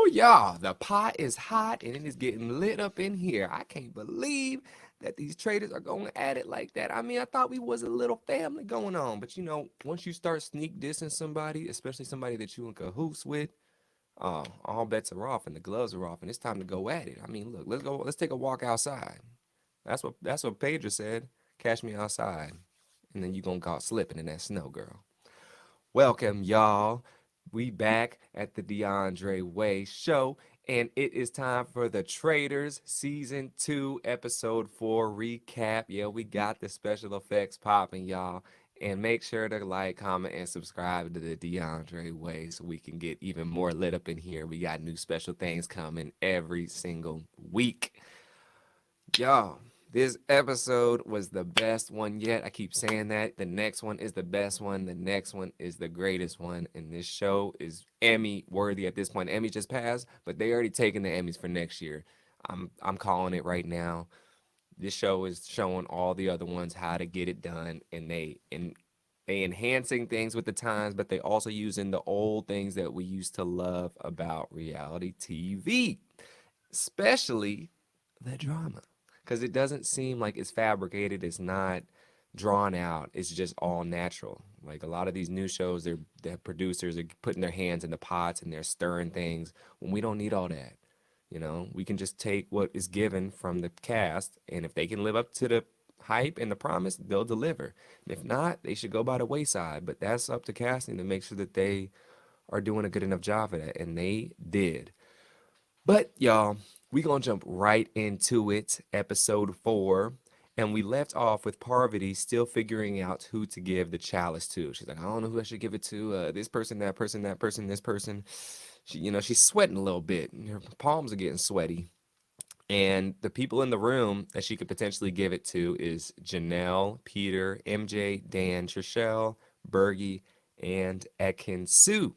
y'all, the pot is hot and it is getting lit up in here. I can't believe that these traders are going at it like that. I mean, I thought we was a little family going on, but once you start sneak dissing somebody, especially somebody that you in cahoots with, all bets are off and the gloves are off and it's time to go at it. I mean, look, let's take a walk outside. That's what Pedro said. Catch me outside. And then you gonna go slipping in that snow, girl. Welcome, y'all. We back at the DeAndre Way Show, and it is time for the Traitors Season 2, Episode 4 recap. Yeah, we got the special effects popping, y'all. And make sure to like, comment, and subscribe to the DeAndre Way so we can get even more lit up in here. We got new special things coming every single week. Y'all, this episode was the best one yet. I keep saying that. The next one is the best one. The next one is the greatest one. And this show is Emmy worthy at this point. Emmy just passed, but they already taken the Emmys for next year. I'm calling it right now. This show is showing all the other ones how to get it done, and they enhancing things with the times, but they also using the old things that we used to love about reality TV, especially the drama, because it doesn't seem like it's fabricated. It's not drawn out. It's just all natural. Like a lot of these new shows, the producers are putting their hands in the pots and they're stirring things when we don't need all that. We can just take what is given from the cast, and if they can live up to the hype and the promise, they'll deliver. And if not, they should go by the wayside. But that's up to casting to make sure that they are doing a good enough job of that, and they did. But y'all, we gonna jump right into it, episode 4. And we left off with Parvati still figuring out who to give the chalice to. She's like, I don't know who I should give it to. This person, that person, that person, this person. She's sweating a little bit. Her palms are getting sweaty. And the people in the room that she could potentially give it to is Janelle, Peter, MJ, Dan, Trishelle, Bergie, and Ekin Sue.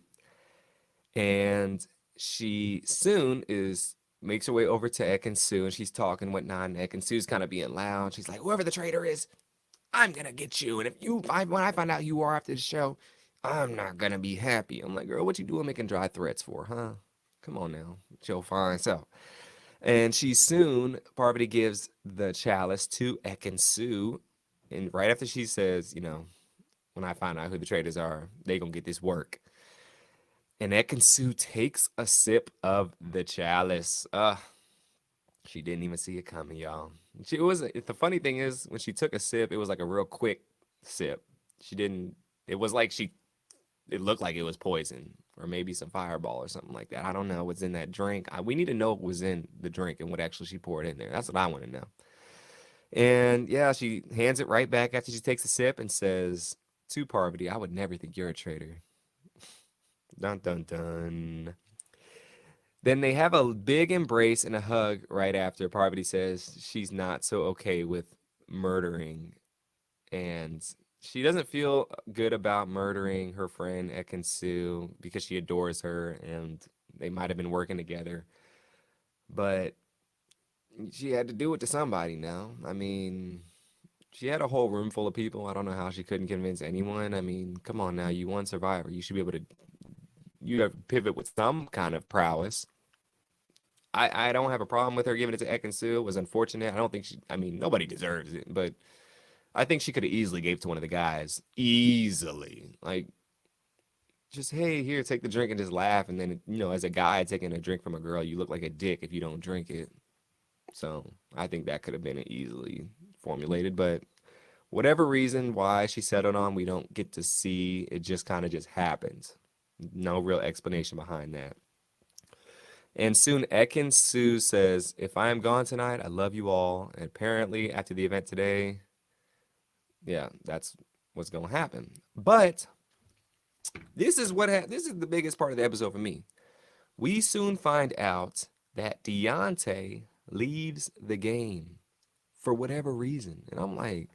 And she soon is makes her way over to Ekin Sue, and she's talking whatnot, and Ekin Sue's kind of being loud. She's like, whoever the traitor is, I'm gonna get you. And when I find out who you are after the show, I'm not gonna be happy. I'm like, girl, what you doing making dry threats for, huh? Come on now, it's your fine self. And she soon, Parvati gives the chalice to Ekin Sue, and right after she says, when I find out who the traitors are, they gonna get this work. And Ekin-Su takes a sip of the chalice. She didn't even see it coming, y'all. The funny thing is, when she took a sip, it was like a real quick sip. She didn't. It was like It looked like it was poison, or maybe some fireball or something like that. I don't know what's in that drink. We need to know what was in the drink and what actually she poured in there. That's what I want to know. And yeah, she hands it right back after she takes a sip and says to Parvati, "I would never think you're a traitor." Dun dun dun. Then they have a big embrace and a hug right after. Parvati says she's not so okay with murdering, and she doesn't feel good about murdering her friend Ekin-Su because she adores her and they might have been working together. But she had to do it to somebody now. I mean, she had a whole room full of people. I don't know how she couldn't convince anyone. I mean, come on now, you won Survivor. You should be able to you have pivot with some kind of prowess. I don't have a problem with her giving it to Ekin-Su. It was unfortunate. I don't think I mean, nobody deserves it, but I think she could have easily gave it to one of the guys. Easily. Like, just, hey, here, take the drink and just laugh. And then, as a guy taking a drink from a girl, you look like a dick if you don't drink it. So I think that could have been easily formulated. But whatever reason why she settled on, we don't get to see. It just kind of just happens. No real explanation behind that. And soon Ekin Sue says, if I am gone tonight, I love you all. And apparently, after the event today, yeah, that's what's going to happen. But this is the biggest part of the episode for me. We soon find out that Deontay leaves the game for whatever reason. And I'm like,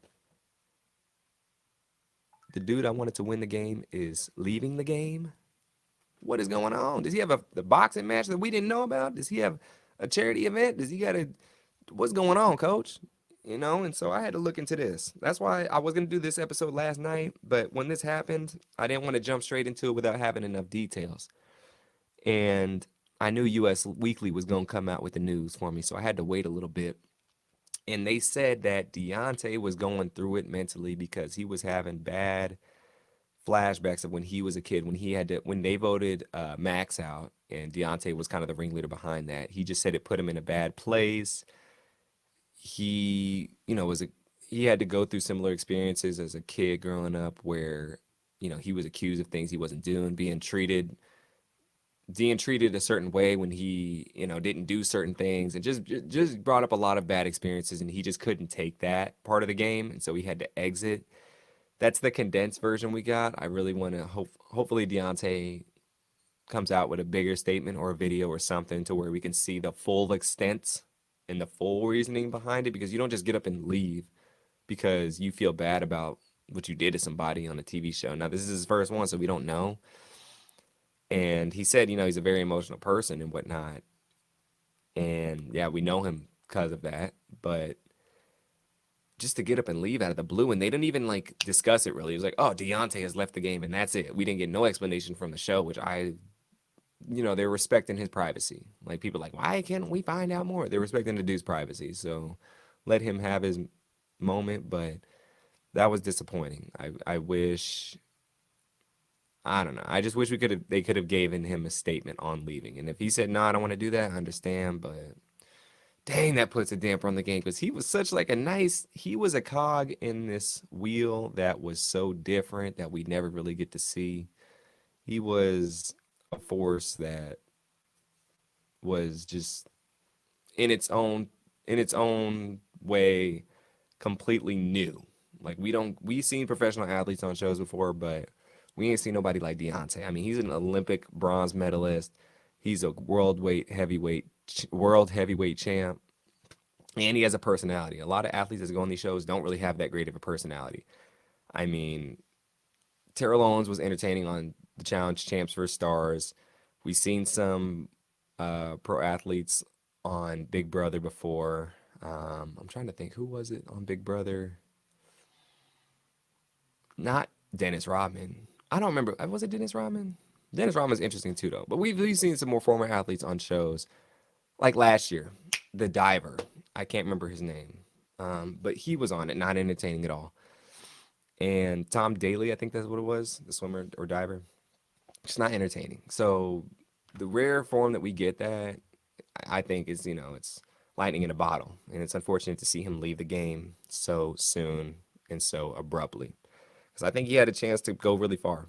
the dude I wanted to win the game is leaving the game? What is going on? Does he have the boxing match that we didn't know about? Does he have a charity event? Does he got a what's going on, coach? And so I had to look into this. That's why I was gonna do this episode last night, but when this happened, I didn't want to jump straight into it without having enough details. And I knew US Weekly was gonna come out with the news for me, so I had to wait a little bit. And they said that Deontay was going through it mentally because he was having bad flashbacks of when he was a kid, when he had to, when they voted Max out, and Deontay was kind of the ringleader behind that. He just said it put him in a bad place. He, he had to go through similar experiences as a kid growing up where, he was accused of things he wasn't doing, being treated a certain way when he, didn't do certain things, and just brought up a lot of bad experiences, and he just couldn't take that part of the game, and so he had to exit. That's the condensed version we got. I really want to hopefully Deontay comes out with a bigger statement or a video or something to where we can see the full extent and the full reasoning behind it, because you don't just get up and leave because you feel bad about what you did to somebody on a TV show. Now, this is his first one, so we don't know. And he said, he's a very emotional person and whatnot. And yeah, we know him because of that. But just to get up and leave out of the blue, and they didn't even like discuss it really. It was like, oh, Deontay has left the game, and that's it. We didn't get no explanation from the show, which they're respecting his privacy. Like people are like, why can't we find out more? They're respecting the dude's privacy, so let him have his moment. But that was disappointing. I wish. I don't know. I just wish they could have given him a statement on leaving. And if he said no, I don't want to do that, I understand. But dang, that puts a damper on the game because he was such like he was a cog in this wheel that was so different that we never really get to see. He was a force that was just in its own in its own way completely new. Like we've seen professional athletes on shows before, but we ain't seen nobody like Deontay. I mean, he's an Olympic bronze medalist. He's a world heavyweight champ, and he has a personality. A lot of athletes that go on these shows don't really have that great of a personality. I mean, Terrell Owens was entertaining on the Challenge Champs vs. Stars. We've seen some pro athletes on Big Brother before. I'm trying to think, who was it on Big Brother? Not Dennis Rodman. I don't remember. Was it Dennis Rodman? Dennis Rodman's interesting too, though. But we've seen some more former athletes on shows, like last year, the diver. I can't remember his name, but he was on it, not entertaining at all. And Tom Daly, I think that's what it was, the swimmer or diver. It's not entertaining. So the rare form that we get that, I think is, it's lightning in a bottle. And it's unfortunate to see him leave the game so soon and so abruptly. Because I think he had a chance to go really far.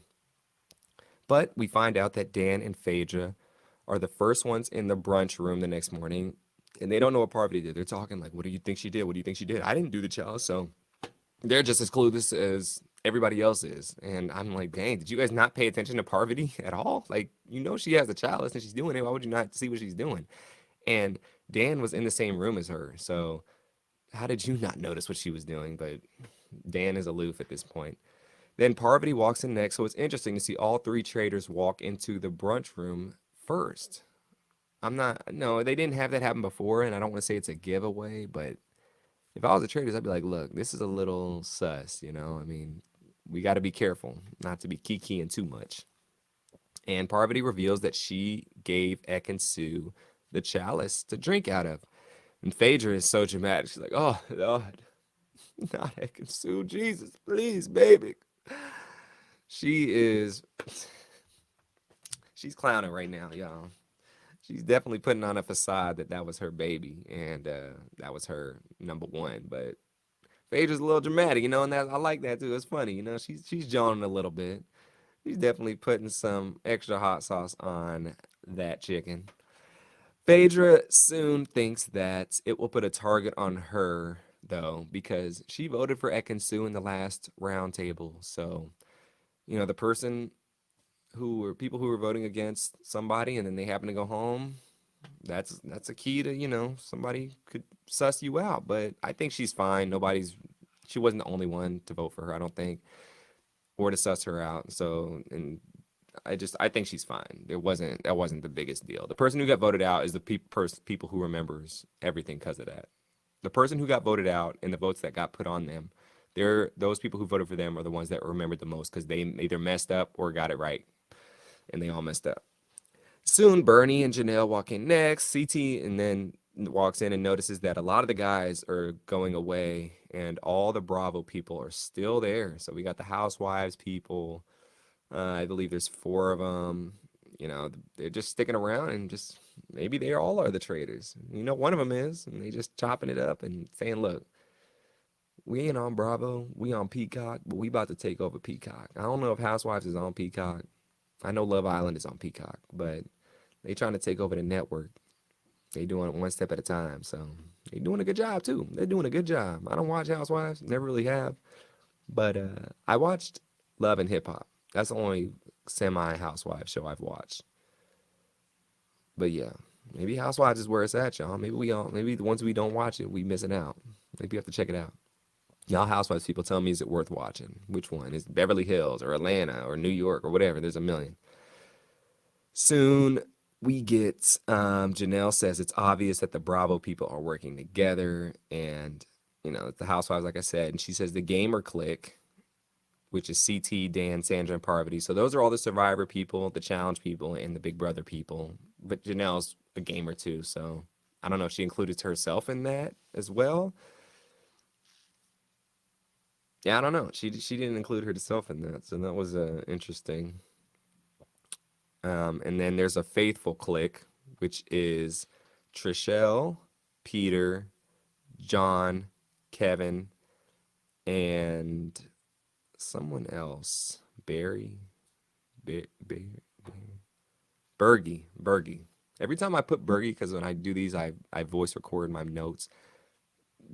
But we find out that Dan and Phaedra are the first ones in the brunch room the next morning. And they don't know what Parvati did. They're talking like, what do you think she did? What do you think she did? I didn't do the challenge. So they're just as clueless as everybody else is. And I'm like, dang, did you guys not pay attention to Parvati at all? Like, she has the chalice and she's doing it. Why would you not see what she's doing? And Dan was in the same room as her. So how did you not notice what she was doing? But Dan is aloof at this point. Then Parvati walks in next. So it's interesting to see all three traders walk into the brunch room first. No, they didn't have that happen before. And I don't want to say it's a giveaway, but if I was a trader, I'd be like, look, this is a little sus, I mean, we got to be careful not to be kikiing too much. And Parvati reveals that she gave Ekin the chalice to drink out of. And Phaedra is so dramatic. She's like, oh, Lord, not Ekin, Jesus, please, baby. She is, she's clowning right now, y'all. She's definitely putting on a facade that was her baby and that was her number one. But Phaedra's a little dramatic, and that I like that too. It's funny, she's joning a little bit. She's definitely putting some extra hot sauce on that chicken. Phaedra soon thinks that it will put a target on her, though, because she voted for Ekin in the last round table. So, the person people who were voting against somebody and then they happen to go home, that's a key to, somebody could suss you out. But I think she's fine. She wasn't the only one to vote for her, I don't think, or to suss her out. So, and I think she's fine. That wasn't the biggest deal. The person who got voted out is the people who remembers everything because of that. The person who got voted out and the votes that got put on them, those people who voted for them are the ones that remembered the most because they either messed up or got it right, and they all messed up. Soon, Bernie and Janelle walk in next. CT and then walks in and notices that a lot of the guys are going away and all the Bravo people are still there. So we got the housewives people. I believe there's four of them. You know, they're just sticking around and just maybe they all are the traitors. You know, one of them is, and they just chopping it up and saying, "Look, we ain't on Bravo, we on Peacock, but we about to take over Peacock." I don't know if Housewives is on Peacock. I know Love Island is on Peacock, but they trying to take over the network. They doing it one step at a time. So they doing a good job too. They're doing a good job. I don't watch Housewives, never really have, but I watched Love and Hip Hop. That's the only semi Housewives show I've watched. But yeah, maybe Housewives is where it's at, y'all. Maybe we all, maybe the ones we don't watch it, we missing out. Maybe you have to check it out. Y'all Housewives people, tell me, is it worth watching? Which one? Is Beverly Hills or Atlanta or New York or whatever? There's a million. Soon we get Janelle says it's obvious that the Bravo people are working together, and you know the Housewives, like I said, and she says the gamer clique, which is CT, Dan, Sandra, and Parvati. So those are all the Survivor people, the Challenge people, and the Big Brother people. But Janelle's a gamer too, so I don't know if she included herself in that as well. Yeah, I don't know. She didn't include herself in that, so that was interesting. And then there's a faithful clique, which is Trishelle, Peter, John, Kevin, and someone else. Barry, Bergie, Bergie. Every time I put Bergie, because when I do these, I voice record my notes.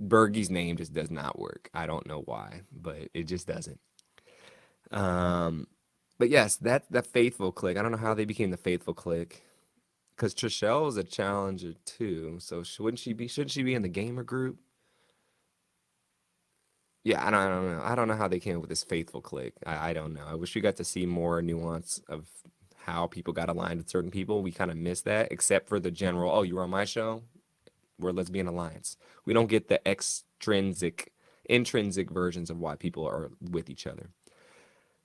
Bergie's name just does not work. I don't know why, but it just doesn't. Um, but yes, that the faithful clique. I don't know how they became the faithful clique. Because Trishelle is a challenger too, so wouldn't she be? Shouldn't she be in the gamer group? Yeah, I don't know. I don't know how they came up with this faithful clique. I don't know. I wish we got to see more nuance of how people got aligned with certain people. We kind of missed that, except for the general. Oh, you were on my show. Let's be an alliance. We don't get the intrinsic versions of why people are with each other.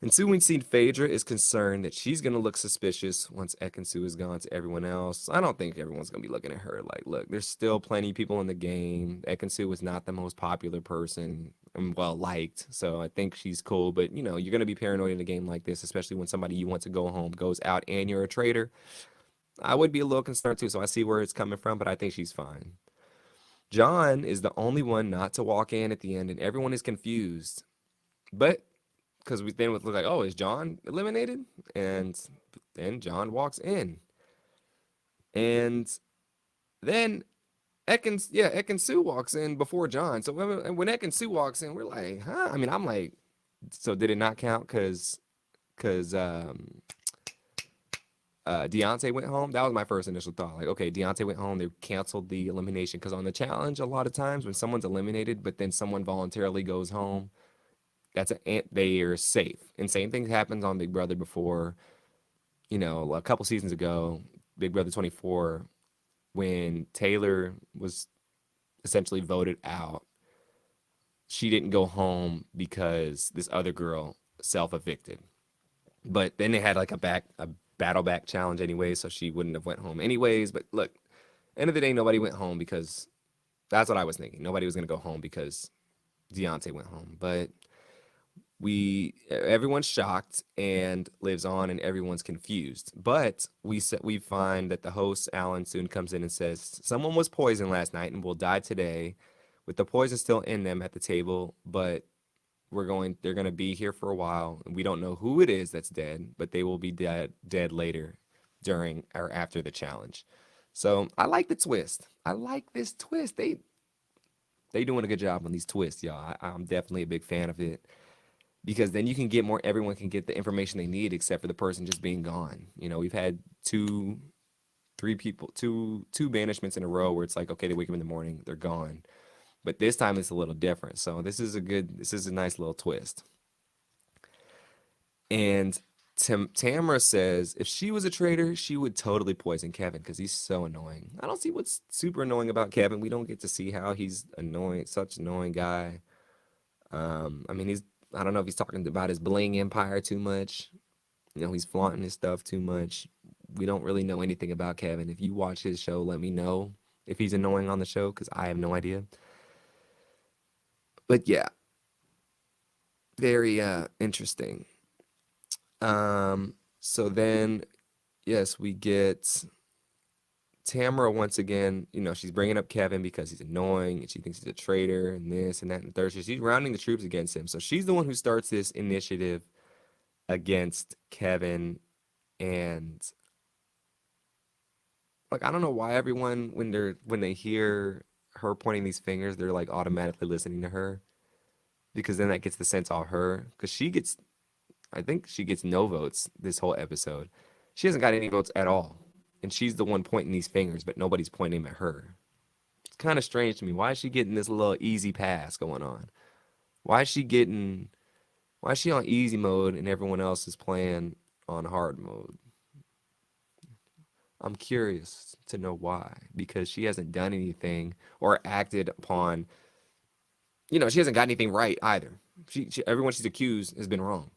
And Sue Winston Phaedra is concerned that she's going to look suspicious once Ekansu is gone to everyone else. I don't think everyone's going to be looking at her like, look, there's still plenty of people in the game. Ekansu was not the most popular person and well liked, so I think she's cool. But, you know, you're going to be paranoid in a game like this, especially when somebody you want to go home goes out and you're a traitor. I would be a little concerned too, so I see where it's coming from, but I think she's fine. John is the only one not to walk in at the end, and everyone is confused. But because we then would look like, oh, is John eliminated? And then John walks in, and then Ekin Sue walks in before John. So when Ekin Sue walks in, we're like, huh? I mean, I'm like, so did it not count because Deontay went home? That was my first initial thought. Like, okay, Deontay went home. They canceled the elimination because on the challenge, a lot of times when someone's eliminated, but then someone voluntarily goes home, they are safe. And same thing happens on Big Brother before. You know, a couple seasons ago, Big Brother 24, when Taylor was essentially voted out, she didn't go home because this other girl self evicted. But then they had like a battle back challenge anyway, so she wouldn't have went home anyways. But look, end of the day, nobody went home because that's what I was thinking. Nobody was gonna go home because Deontay went home. But everyone's shocked and lives on and everyone's confused, but we find that the host Alan soon comes in and says someone was poisoned last night and will die today with the poison still in them at the table, but they're going to be here for a while and we don't know who it is that's dead, but they will be dead later during or after the challenge. So I like the twist. I like this twist. They doing a good job on these twists, y'all. I'm definitely a big fan of it because then you can get more everyone can get the information they need except for the person just being gone. You know, we've had three people, two banishments in a row where it's like, okay, they wake up in the morning, they're gone. But this time it's a little different. So this is a nice little twist. And Tamara says if she was a traitor, she would totally poison Kevin because he's so annoying. I don't see what's super annoying about Kevin. We don't get to see how he's annoying, such an annoying guy. I mean, I don't know if he's talking about his bling empire too much. You know, he's flaunting his stuff too much. we don't really know anything about Kevin. If you watch his show, let me know if he's annoying on the show because I have no idea. But yeah, very interesting. So then, yes, we get Tamara once again. She's bringing up Kevin because he's annoying and she thinks he's a traitor and this and that and the third. So she's rounding the troops against him. So she's the one who starts this initiative against Kevin. And like, I don't know why everyone when they hear her pointing these fingers, they're like automatically listening to her because then that gets the sense off her because I think she gets no votes this whole episode. She hasn't got any votes at all. And she's the one pointing these fingers, but nobody's pointing them at her. It's kind of strange to me. Why is she getting this little easy pass going on? Why is she getting, why is she on easy mode and everyone else is playing on hard mode? I'm curious to know why, because she hasn't done anything or acted upon, she hasn't got anything right either. Everyone she's accused has been wrong.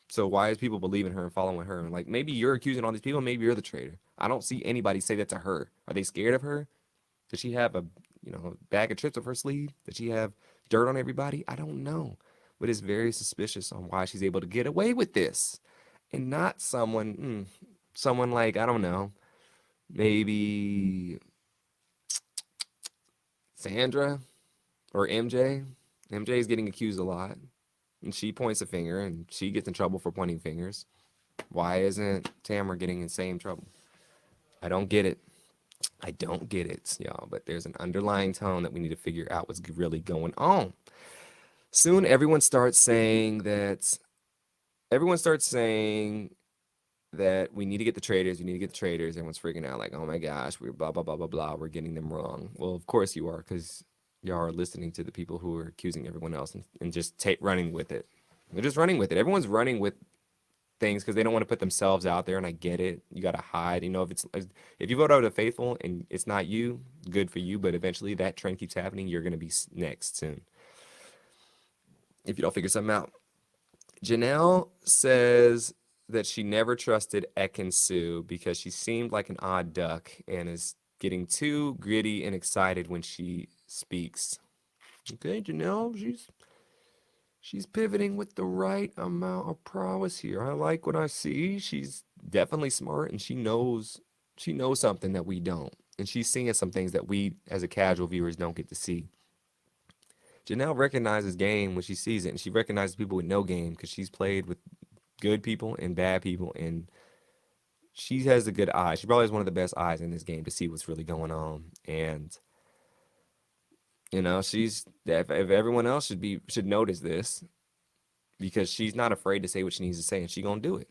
So why is people believing her and following her? And like maybe you're accusing all these people, maybe you're the traitor. I don't see anybody say that to her. Are they scared of her? Does she have a bag of tricks up her sleeve? Does she have dirt on everybody? I don't know. But it's very suspicious on why she's able to get away with this. And not someone like, I don't know, maybe Sandra or MJ. MJ is getting accused a lot. And she points a finger and she gets in trouble for pointing fingers. Why isn't Tamara getting in the same trouble? I don't get it. I don't get it, y'all. But there's an underlying tone that we need to figure out what's really going on. Soon, everyone starts saying that we need to get the traitors. We need to get the traitors. Everyone's freaking out, like, oh my gosh, we're blah blah blah blah blah. We're getting them wrong. Well, of course you are, because y'all are listening to the people who are accusing everyone else and just running with it. They're just running with it. Everyone's running with things because they don't want to put themselves out there, and I get it. You got to hide. If you vote out a faithful and it's not you, good for you. But eventually, that trend keeps happening. You're gonna be next soon if you don't figure something out. Janelle says that she never trusted Ekin because she seemed like an odd duck and is getting too gritty and excited when she speaks. Okay, Janelle, she's pivoting with the right amount of prowess here. I like what I see. She's definitely smart and she knows something that we don't. And she's seeing some things that we as a casual viewers don't get to see. Janelle recognizes game when she sees it, and she recognizes people with no game because she's played with good people and bad people, and she has a good eye. She probably has one of the best eyes in this game to see what's really going on. And she's if everyone else should notice this because she's not afraid to say what she needs to say, and she gonna do it.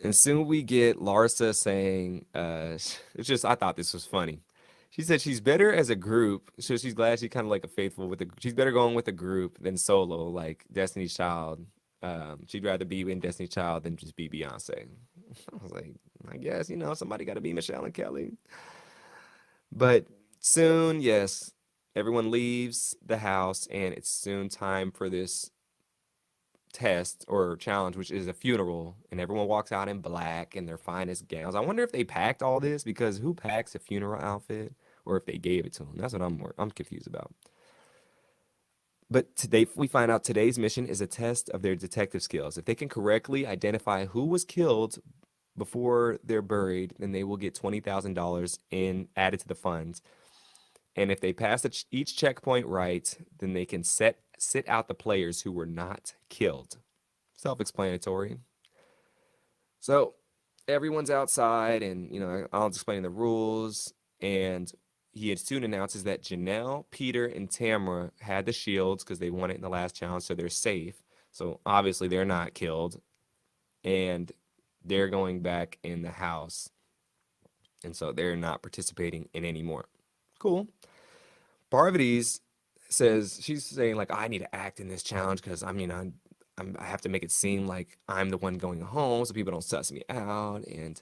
And soon we get Larsa saying, it's just I thought this was funny. She said she's better as a group, so she's glad she's kind of like a faithful with the. She's better going with a group than solo, like Destiny's Child. She'd rather be in Destiny's Child than just be Beyonce. I was like, I guess somebody got to be Michelle and Kelly. But soon, yes, everyone leaves the house, and it's soon time for this test or challenge, which is a funeral, and everyone walks out in black in their finest gowns. I wonder if they packed all this because who packs a funeral outfit, or if they gave it to them. That's what I'm confused about. But today we find out today's mission is a test of their detective skills. If they can correctly identify who was killed before they're buried, then they will get $20,000 in added to the funds. And if they pass each checkpoint right, then they can sit out the players who were not killed. Self-explanatory. So everyone's outside, and Alan's explaining the rules, and he soon announces that Janelle, Peter, and Tamara had the shields because they won it in the last challenge, so they're safe. So obviously they're not killed, and they're going back in the house, and so they're not participating in any more. Cool. Parvati's says she's saying like I need to act in this challenge because I have to make it seem like I'm the one going home so people don't suss me out, and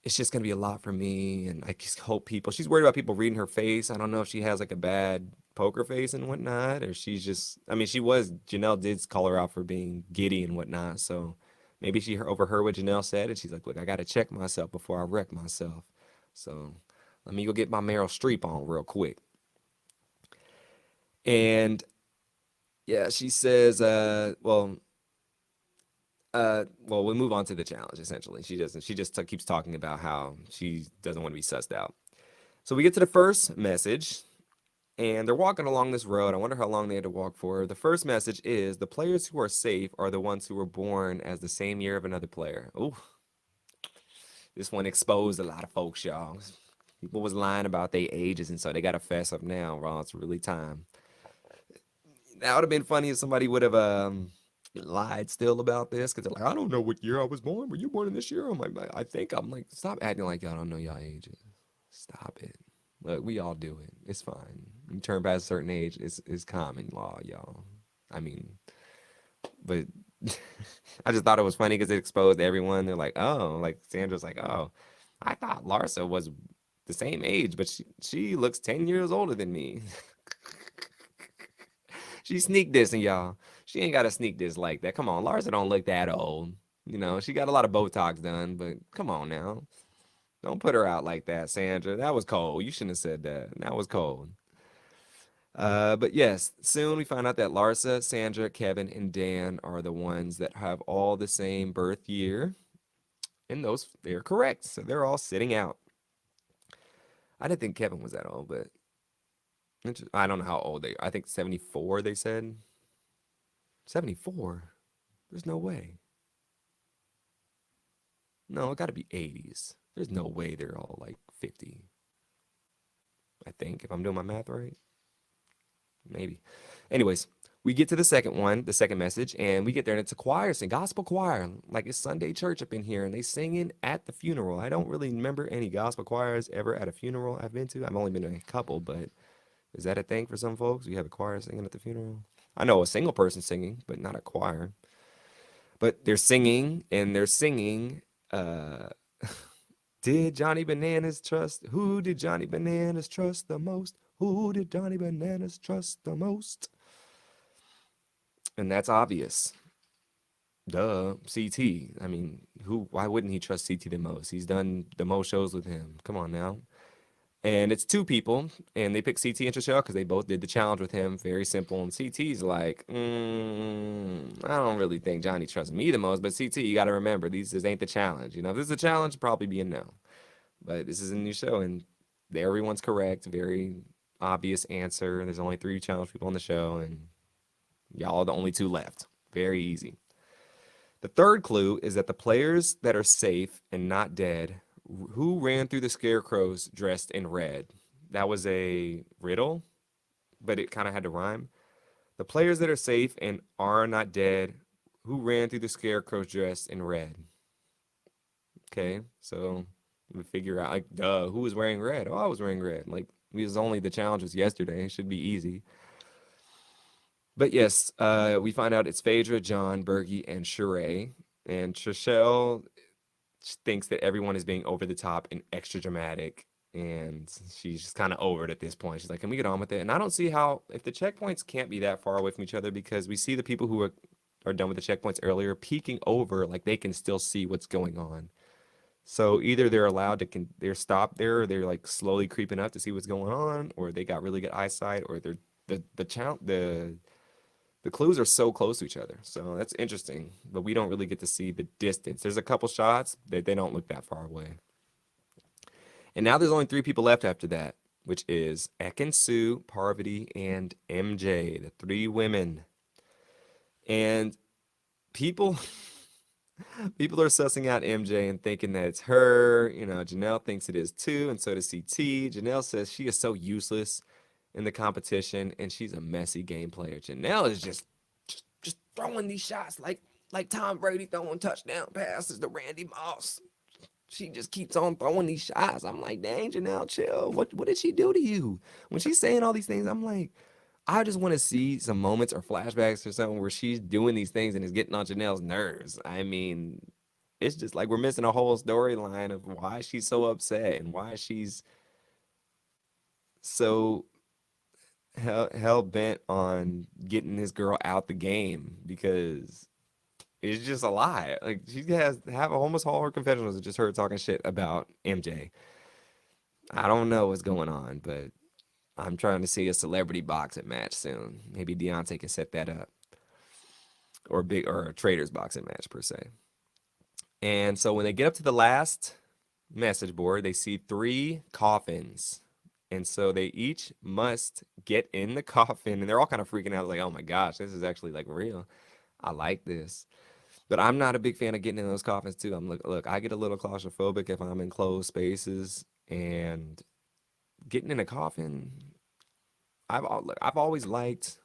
it's just gonna be a lot for me. And I just hope she's worried about people reading her face. I don't know if she has like a bad poker face and whatnot, or she's just Janelle did call her out for being giddy and whatnot, so Maybe she overheard what Janelle said, and she's like, "Look, I gotta check myself before I wreck myself. So let me go get my Meryl Streep on real quick." And yeah, she says, well, we move on to the challenge. Essentially, she doesn't. She just keeps talking about how she doesn't want to be sussed out. So we get to the first message, and they're walking along this road. I wonder how long they had to walk for. The first message is the players who are safe are the ones who were born as the same year of another player. Ooh, this one exposed a lot of folks, y'all. People was lying about their ages, and so they got to fess up now. Well, it's really time. That would have been funny if somebody would have lied still about this because they're like, I don't know what year I was born. Were you born in this year? I'm like, I think I'm like, stop acting like y'all don't know y'all ages. Stop it. Look, we all do it. It's fine. You turn past a certain age, it's common law, y'all. I mean, but I just thought it was funny because it exposed everyone. They're like, oh, like Sandra's like, oh, I thought Larsa was the same age, but she looks 10 years older than me. She sneak dissing y'all. She ain't got to sneak diss like that. Come on, Larsa don't look that old. You know, she got a lot of Botox done, but come on now. Don't put her out like that, Sandra. That was cold. You shouldn't have said that. That was cold. But yes, soon we find out that Larsa, Sandra, Kevin, and Dan are the ones that have all the same birth year. And those, they're correct. So they're all sitting out. I didn't think Kevin was that old, but I don't know how old they are. I think 74, they said. 74? There's no way. No, it got to be 80s. There's no way they're all like 50. I think, if I'm doing my math right. Maybe. Anyways, we get to the second one, the second message, and we get there, and it's a choir, sing gospel choir, like it's Sunday church up in here, and they singing at the funeral. I don't really remember any gospel choirs ever at a funeral I've been to. I've only been to a couple, but is that a thing for some folks? You have a choir singing at the funeral? I know a single person singing, but not a choir. But they're singing, and they're singing. Uh, did Johnny Bananas trust? Who did Johnny Bananas trust the most? Who did Johnny Bananas trust the most? And that's obvious. Duh, CT. I mean, who? Why wouldn't he trust CT the most? He's done the most shows with him. Come on now. And it's two people, and they pick CT and Trishelle because they both did the challenge with him. Very simple. And CT's like, I don't really think Johnny trusts me the most, but CT, you got to remember, this ain't the challenge. You know, if this is a challenge, it'd probably be a no. But this is a new show, and everyone's correct. Very obvious answer. There's only 3 challenge people on the show, and y'all are the only 2 left. Very easy. The third clue is that the players that are safe and not dead, who ran through the scarecrows dressed in red? That was a riddle, but it kind of had to rhyme. The players that are safe and are not dead, who ran through the scarecrows dressed in red? Okay, so we figure out, like, duh, who was wearing red? Oh, I was wearing red. Like, it was only the challenge was yesterday. It should be easy. But yes, we find out it's Phaedra, John, Bergie, and Sheree. And Trishelle thinks that everyone is being over the top and extra dramatic. And she's just kind of over it at this point. She's like, can we get on with it? And I don't see how, if the checkpoints can't be that far away from each other, because we see the people who are done with the checkpoints earlier peeking over, like they can still see what's going on. So either they're allowed to, they're stopped there, or they're like slowly creeping up to see what's going on, or they got really good eyesight, or they're the clues are so close to each other. So that's interesting, but we don't really get to see the distance. There's a couple shots that they don't look that far away. And now there's only 3 people left after that, which is Ekin Sue, Parvati, and MJ, the 3 women. And people people are sussing out MJ and thinking that it's her. You know, Janelle thinks it is too, and so does CT. Janelle says she is so useless in the competition, and she's a messy game player. Janelle is just throwing these shots like Tom Brady throwing touchdown passes to Randy Moss. She just keeps on throwing these shots. I'm like, dang, Janelle, chill. What did she do to you? When she's saying all these things, I'm like, I just want to see some moments or flashbacks or something where she's doing these things and it's getting on Janelle's nerves. I mean, it's just like we're missing a whole storyline of why she's so upset and why she's so hell bent on getting this girl out the game, because is just a lie. Like she has have almost all her confessionals are just her talking shit about MJ. I don't know what's going on, but I'm trying to see a celebrity boxing match soon. Maybe Deontay can set that up, or a Traitors boxing match per se. And so when they get up to the last message board, they see three coffins. And so they each must get in the coffin, and they're all kind of freaking out, like, "Oh my gosh, this is actually like real. I like this." But I'm not a big fan of getting in those coffins too. Look, I get a little claustrophobic if I'm in closed spaces, and getting in a coffin. I've always liked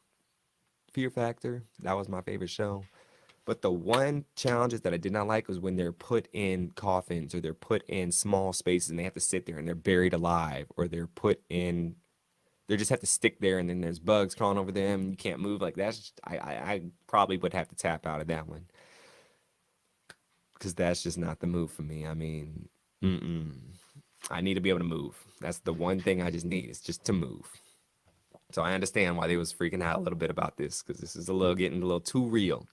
Fear Factor. That was my favorite show. But the one challenges that I did not like was when they're put in coffins or they're put in small spaces and they have to sit there and they're buried alive, or they just have to stick there and then there's bugs crawling over them and you can't move. Like I probably would have to tap out of that one because that's just not the move for me. I mean, mm-mm. I need to be able to move. That's the one thing I just need is just to move. So I understand why they was freaking out a little bit about this because this is getting a little too real.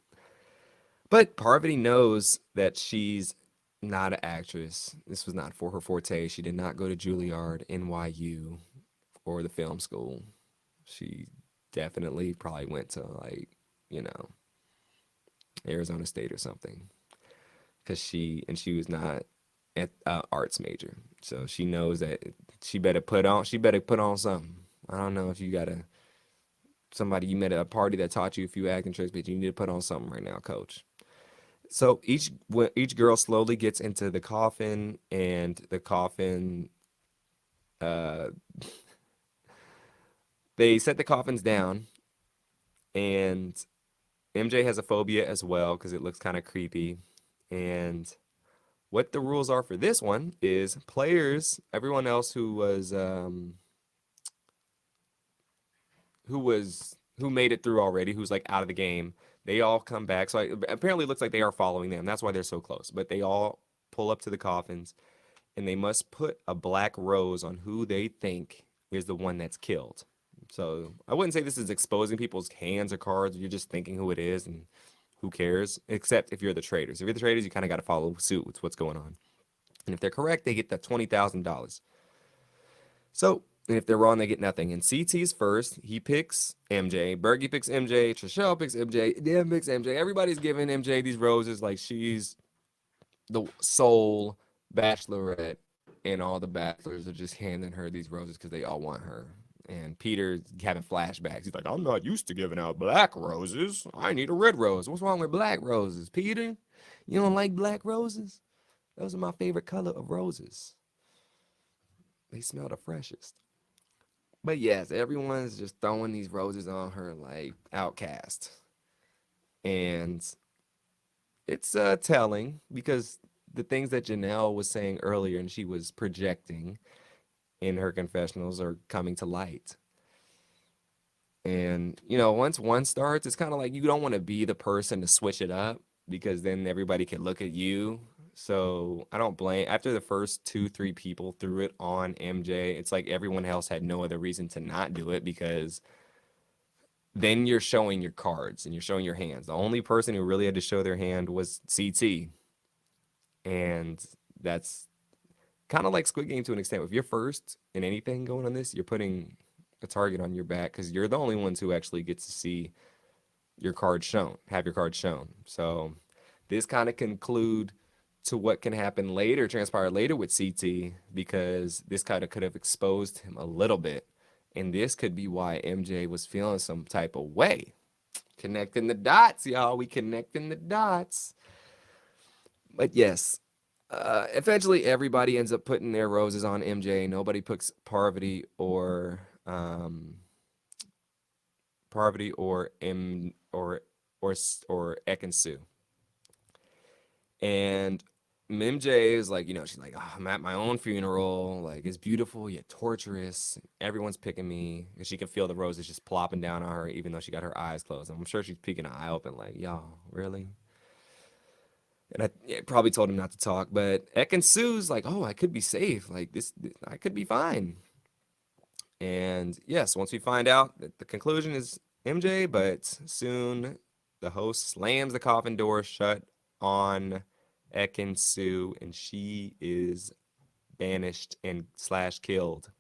But Parvati knows that she's not an actress. This was not for her forte. She did not go to Juilliard, NYU, or the film school. She definitely probably went to you know, Arizona State or something. Cause she was not an arts major. So she knows that she better put on something. I don't know if you got somebody you met at a party that taught you a few acting tricks, but you need to put on something right now, coach. So each girl slowly gets into the coffin, and the coffin, uh, they set the coffins down, and MJ has a phobia as well because it looks kind of creepy. And what the rules are for this one is players, everyone else who made it through already, who's like out of the game, they all come back. So apparently, it looks like they are following them. That's why they're so close. But they all pull up to the coffins and they must put a black rose on who they think is the one that's killed. So I wouldn't say this is exposing people's hands or cards. You're just thinking who it is and who cares, except if you're the traders. If you're the traders, you kind of got to follow suit with what's going on. And if they're correct, they get the $20,000. So, and if they're wrong, they get nothing. And CT's first. He picks MJ. Bergie picks MJ. Trishelle picks MJ. Dan picks MJ. Everybody's giving MJ these roses like she's the sole bachelorette, and all the bachelors are just handing her these roses because they all want her. And Peter's having flashbacks. He's like, "I'm not used to giving out black roses. I need a red rose. What's wrong with black roses, Peter? You don't like black roses? Those are my favorite color of roses. They smell the freshest." But yes, everyone's just throwing these roses on her like outcast. And it's telling because the things that Janelle was saying earlier and she was projecting in her confessionals are coming to light. And once one starts, it's kind of like you don't want to be the person to switch it up because then everybody can look at you. So I don't blame. After the first two, three people threw it on MJ, it's like everyone else had no other reason to not do it because then you're showing your cards and you're showing your hands. The only person who really had to show their hand was CT. And that's kind of like Squid Game to an extent. If you're first in anything going on this, you're putting a target on your back because you're the only ones who actually get to see your card shown, have your card shown. So this kind of conclude to what can happen later, transpire later with CT, because this kind of could have exposed him a little bit. And this could be why MJ was feeling some type of way. Connecting the dots, y'all. We connecting the dots. But yes, eventually everybody ends up putting their roses on MJ. Nobody puts Parvati or M or Ekansu. And MJ is like, she's like, "Oh, I'm at my own funeral. Like, it's beautiful yet torturous. Everyone's picking me." And she can feel the roses just plopping down on her, even though she got her eyes closed. And I'm sure she's peeking an eye open, like, "Y'all, really?" And I probably told him not to talk, but Ekansu's like, "Oh, I could be safe. Like, I could be fine." And yes, once we find out that the conclusion is MJ, but soon The host slams the coffin door shut on Ekin Sue, and she is banished and slash killed.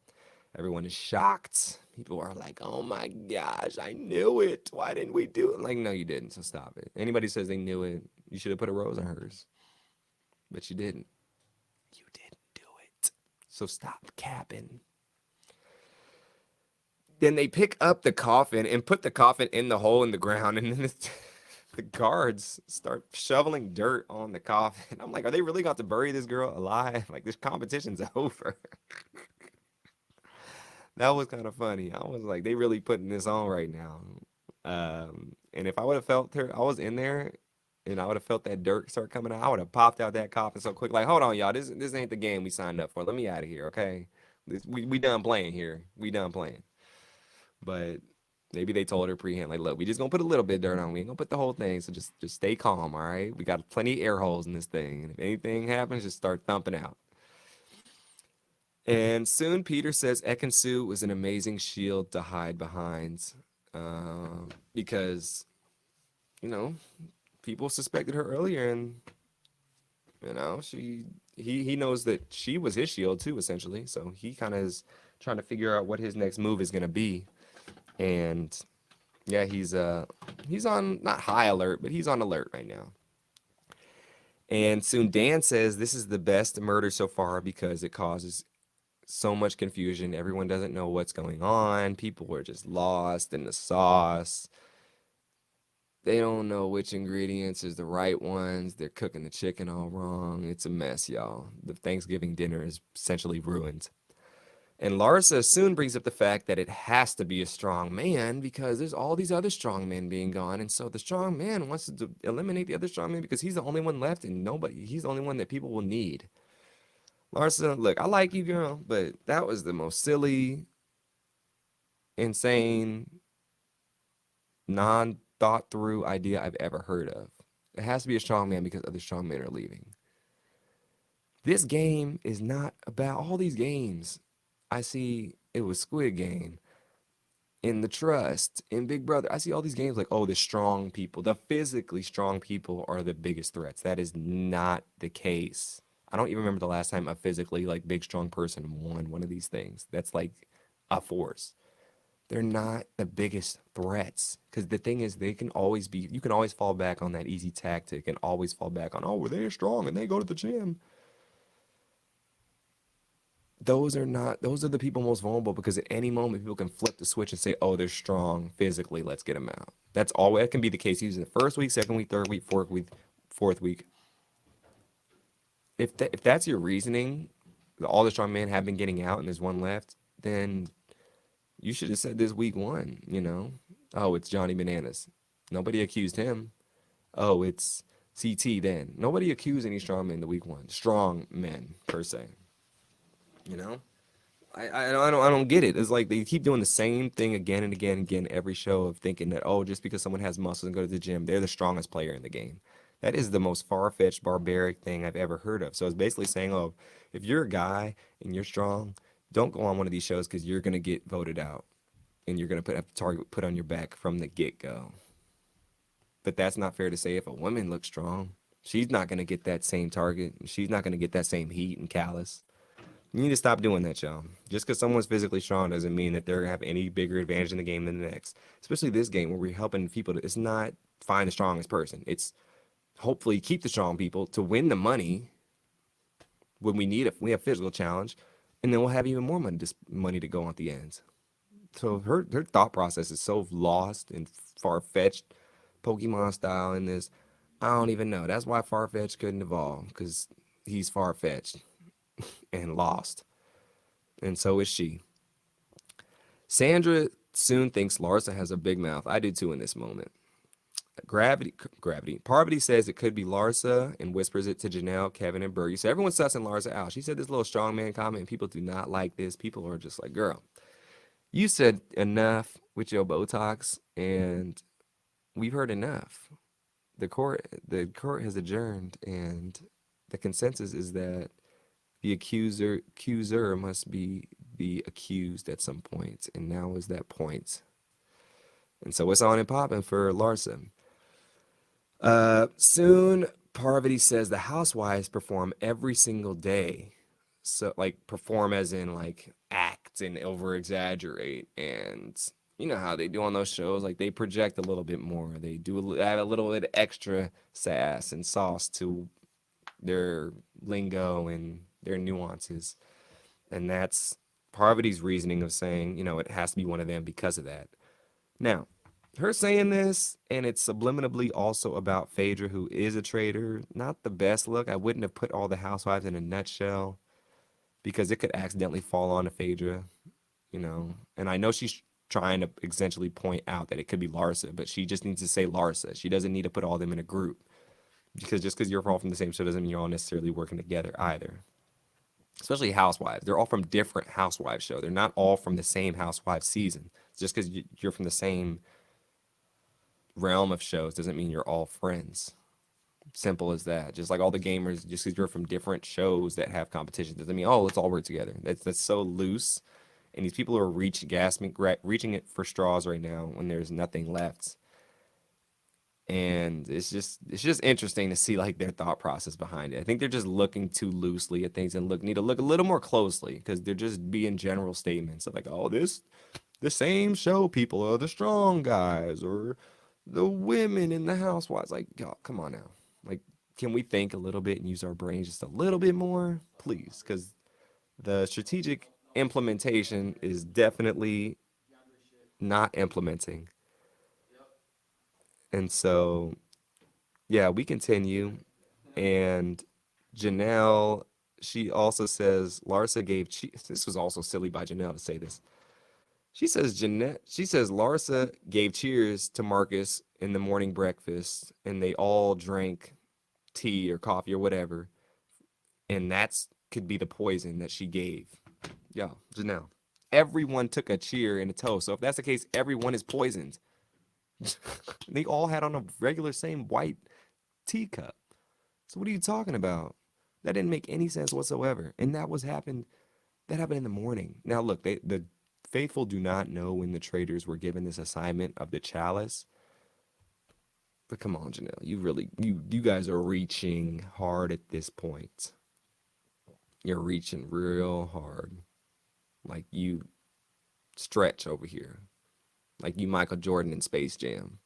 Everyone is shocked. People are like, "Oh my gosh, I knew it. Why didn't we do it?" Like, no, you didn't. So stop it. Anybody says they knew it, you should have put a rose on hers, but you didn't. You didn't do it. So stop capping. Then they pick up the coffin and put the coffin in the hole in the ground, and then the guards start shoveling dirt on the coffin. I'm like, are they really going to bury this girl alive? Like, this competition's over. That was kind of funny. I was like, they really putting this on right now. And if I would have felt her, I was in there, and I would have felt that dirt start coming out, I would have popped out that coffin so quick. Like, hold on, y'all, this ain't the game we signed up for. Let me out of here, okay? We done playing here. We done playing. But maybe they told her prehand, like, look, we just gonna put a little bit of dirt on. We ain't gonna put the whole thing. So just stay calm, all right? We got plenty of air holes in this thing. And if anything happens, just start thumping out. And soon Peter says Ekansu was an amazing shield to hide behind. Because, you know, people suspected her earlier, and he knows that she was his shield too, essentially. So he kind of is trying to figure out what his next move is gonna be. And yeah, he's on not high alert, but he's on alert right now. And soon Dan says this is the best murder so far because it causes so much confusion. Everyone doesn't know what's going on. People are just lost in the sauce. They don't know which ingredients is the right ones. They're cooking the chicken all wrong. It's a mess, y'all. The Thanksgiving dinner is essentially ruined. And Larsa soon brings up the fact that it has to be a strong man because there's all these other strong men being gone. And so the strong man wants to eliminate the other strong man because he's the only one left and he's the only one that people will need. Larsa, look, I like you, girl, but that was the most silly, insane, non thought through idea I've ever heard of. It has to be a strong man because other strong men are leaving. This game is not about all these games. I see it was Squid Game, in the Trust, in Big Brother. I see all these games like, oh, the strong people, the physically strong people are the biggest threats. That is not the case. I don't even remember the last time a physically like big strong person won one of these things. That's like a force. They're not the biggest threats because the thing is they can always be. You can always fall back on that easy tactic and always fall back on, oh, well, they're strong and they go to the gym. Those are the people most vulnerable because at any moment people can flip the switch and say, oh, they're strong physically, let's get them out. That's all that can be the case. Usually the first week, second week, third week, fourth week. If that's your reasoning, all the strong men have been getting out and there's one left, then you should have said this week one. Oh, it's Johnny Bananas. Nobody accused him. Oh, it's CT then. Nobody accused any strong men the week one. Strong men per se. You know? I don't get it. It's like they keep doing the same thing again and again and again every show of thinking that, oh, just because someone has muscles and go to the gym, they're the strongest player in the game. That is the most far-fetched, barbaric thing I've ever heard of. So it's basically saying, oh, if you're a guy and you're strong, don't go on one of these shows because you're gonna get voted out and you're gonna have the target put on your back from the get-go. But that's not fair to say if a woman looks strong. She's not gonna get that same target. She's not gonna get that same heat and callous. You need to stop doing that, y'all. Just because someone's physically strong doesn't mean that they're gonna have any bigger advantage in the game than the next. Especially this game where we're helping people to, it's not find the strongest person. It's hopefully keep the strong people to win the money when we need it. We have physical challenge, and then we'll have even more money to go on at the end. So her thought process is so lost and far fetched, Pokemon style in this. I don't even know. That's why Farfetch couldn't evolve because he's far fetched and lost, and so is she. Sandra soon thinks Larsa has a big mouth. I do too in this moment. Gravity. Parvati says it could be Larsa and whispers it to Janelle, Kevin, and Bergie. So everyone's sussing Larsa out. She said this little strongman comment, and people do not like this. People are just like, girl, you said enough with your Botox, and we've heard enough. The court has adjourned, and the consensus is that the accuser must be accused at some point, and now is that point. And so it's on and popping for Larson. Soon, Parvati says the housewives perform every single day. So, like, perform as in, like, act and over exaggerate. And you know how they do on those shows? Like, they project a little bit more. They add a little bit extra sass and sauce to their lingo and their nuances. And that's Parvati's reasoning of saying, it has to be one of them because of that. Now, her saying this, and it's subliminally also about Phaedra, who is a traitor, not the best look. I wouldn't have put all the housewives in a nutshell because it could accidentally fall on to Phaedra. And I know she's trying to essentially point out that it could be Larsa, but she just needs to say Larsa. She doesn't need to put all them in a group because just because you're all from the same show doesn't mean you're all necessarily working together either. Especially housewives. They're all from different housewives show. They're not all from the same housewives season. Just because you're from the same realm of shows doesn't mean you're all friends. Simple as that. Just like all the gamers, just because you're from different shows that have competition doesn't mean, oh, let's all work together. That's so loose. And these people are reaching it for straws right now when there's nothing left. And it's just interesting to see like their thought process behind it. I think they're just looking too loosely at things and need to look a little more closely because they're just being general statements of like, oh, the same show people are the strong guys or the women in the housewives. Like, y'all, come on now. Like, can we think a little bit and use our brains just a little bit more, please? Because the strategic implementation is definitely not implementing. And so, yeah, we continue. And Janelle, she also says Larsa gave this was also silly by Janelle to say this. She says Larsa gave cheers to Marcus in the morning breakfast and they all drank tea or coffee or whatever. And that's could be the poison that she gave. Yeah, Janelle. Everyone took a cheer and a toast. So if that's the case, everyone is poisoned. They all had on a regular same white teacup. So what are you talking about? That didn't make any sense whatsoever. And that happened in the morning. Now look, the faithful do not know when the traitors were given this assignment of the chalice. But come on, Janelle, you guys are reaching hard at this point. You're reaching real hard. Like you stretch over here. Like you Michael Jordan in Space Jam.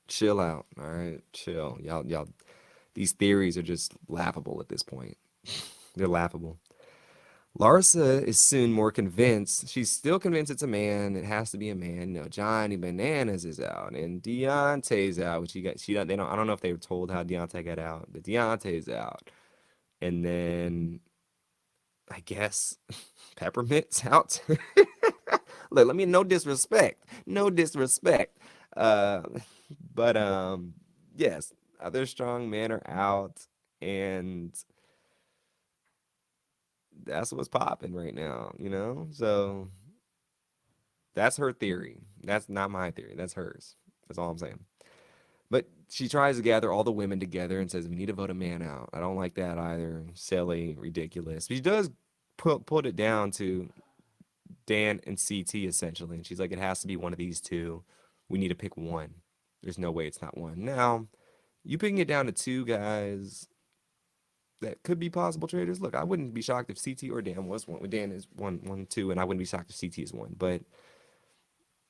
Chill out, all right? Chill. Y'all these theories are just laughable at this point. They're laughable. Larsa is soon more convinced. She's still convinced it's a man. It has to be a man. Johnny Bananas is out and Deontay's out, which they don't. I don't know if they were told how Deontay got out, but Deontay's out. And then I guess Peppermint's out. Look, let me no disrespect, no disrespect. Uh, but yes, other strong men are out, and that's what's popping right now. So that's her theory. That's not my theory. That's hers. That's all I'm saying. But she tries to gather all the women together and says, we need to vote a man out. I don't like that either. Silly, ridiculous. She does put it down to Dan and CT essentially. And she's like, it has to be one of these two. We need to pick one. There's no way it's not one. Now, you picking it down to two guys that could be possible traders. Look, I wouldn't be shocked if CT or Dan was one. Dan is one, two, and I wouldn't be shocked if CT is one. But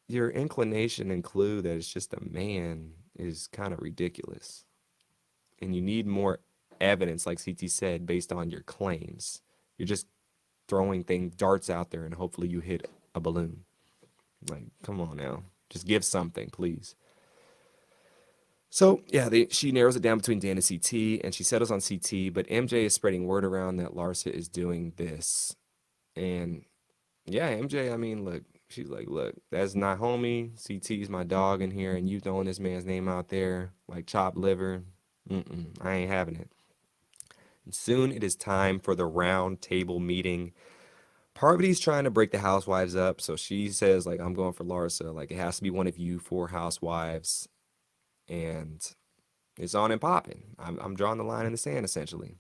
your inclination and clue that it's just a man is kind of ridiculous. And you need more evidence, like CT said, based on your claims. You're just throwing darts out there and hopefully you hit a balloon. Like, come on now. Just give something, please. So, yeah, she narrows it down between Dan and CT, and she settles on CT, but MJ is spreading word around that Larsa is doing this. And, yeah, MJ, I mean, look, she's like, look, that's not homie. CT's my dog in here, and you throwing this man's name out there like chopped liver. I ain't having it. And soon it is time for the round table meeting. Parvati's trying to break the housewives up, so she says, like, I'm going for Larsa. Like, it has to be one of you four housewives. And it's on and popping. I'm drawing the line in the sand, essentially.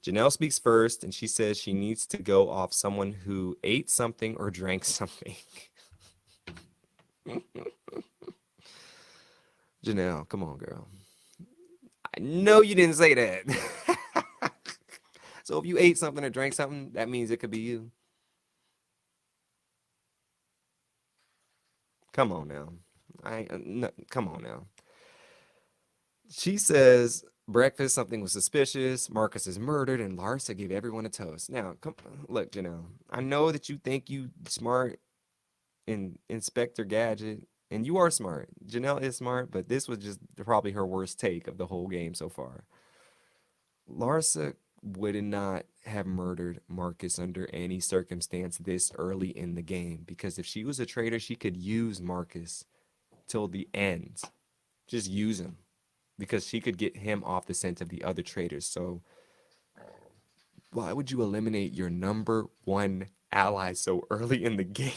Janelle speaks first, and she says she needs to go off someone who ate something or drank something. Janelle, come on, girl. I know you didn't say that. So if you ate something or drank something, that means it could be you. Come on now. No, come on now. She says breakfast something was suspicious. Marcus is murdered, and Larsa gave everyone a toast. Now, come look, Janelle. I know that you think you smart in Inspector Gadget, and you are smart. Janelle is smart, but this was just probably her worst take of the whole game so far. Larsa would not have murdered Marcus under any circumstance this early in the game because if she was a traitor, she could use Marcus till the end. Just use him because she could get him off the scent of the other traitors. So why would you eliminate your number one ally so early in the game?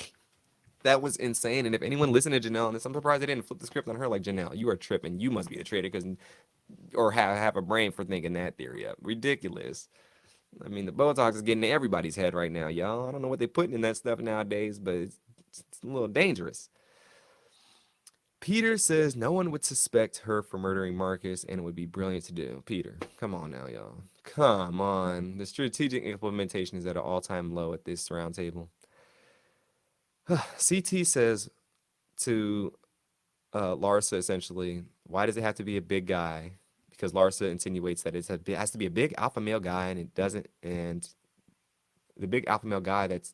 That was insane. And if anyone listened to Janelle on this, I'm surprised they didn't flip the script on her like Janelle. You are tripping. You must be the traitor because or have a brain for thinking that theory up. Ridiculous. I mean, the Botox is getting to everybody's head right now, y'all. I don't know what they're putting in that stuff nowadays, but it's a little dangerous. Peter says no one would suspect her for murdering Marcus, and it would be brilliant to do. Peter, come on now, y'all. Come on. The strategic implementation is at an all-time low at this round table. CT says to Larsa essentially, why does it have to be a big guy? Because Larsa insinuates that it has to be a big alpha male guy, and it doesn't. And the big alpha male guy that's